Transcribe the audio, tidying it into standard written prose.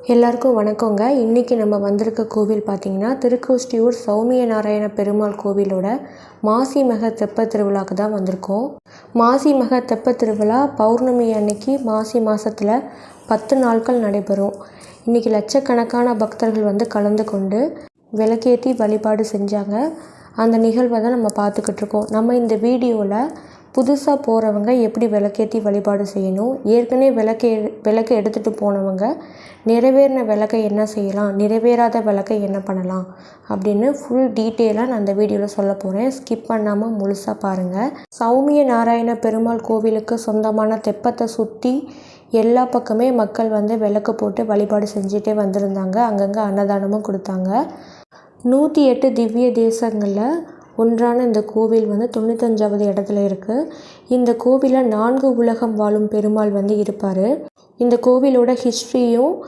எல்லாருக்கும் வணக்கங்க. இன்றைக்கி நம்ம வந்திருக்க கோவில் பார்த்திங்கன்னா திருக்கோஷ்டியூர் சௌமிய நாராயண பெருமாள் கோவிலோட மாசி மக தெப்பத் திருவிழாவுக்கு தான் வந்திருக்கோம். மாசி மக தெப்பத் திருவிழா பௌர்ணமி அன்னைக்கு மாசி மாதத்தில் 10 நாட்கள் நடைபெறும். இன்றைக்கி லட்சக்கணக்கான பக்தர்கள் வந்து கலந்து கொண்டு விளக்கேற்றி வழிபாடு செஞ்சாங்க. அந்த நிகழ்வை தான் நம்ம பார்த்துக்கிட்டு இருக்கோம். நம்ம இந்த வீடியோவில் புதுசாக போகிறவங்க எப்படி விளக்கேற்றி வழிபாடு செய்யணும், ஏற்கனவே விளக்கு எடுத்துகிட்டு போனவங்க நிறைவேறின விளக்கை என்ன செய்யலாம், நிறைவேறாத விளக்கை என்ன பண்ணலாம் அப்படின்னு ஃபுல் டீட்டெயிலாக நான் அந்த வீடியோவில் சொல்ல போகிறேன். ஸ்கிப் பண்ணாமல் முழுசாக பாருங்கள். சௌமிய நாராயண பெருமாள் கோவிலுக்கு சொந்தமான தெப்பத்தை சுற்றி எல்லா பக்கமே மக்கள் வந்து விளக்கு போட்டு வழிபாடு செஞ்சுட்டே வந்திருந்தாங்க. அங்கங்கே அன்னதானமும் கொடுத்தாங்க. 108 திவ்ய தேசங்களில் ஒன்றான இந்த கோவில் வந்து 95வது இடத்துல இருக்குது. இந்த கோவிலில் 4 உலகம் வாழும் பெருமாள் வந்து இருப்பார். இந்த கோவிலோட ஹிஸ்ட்ரியும்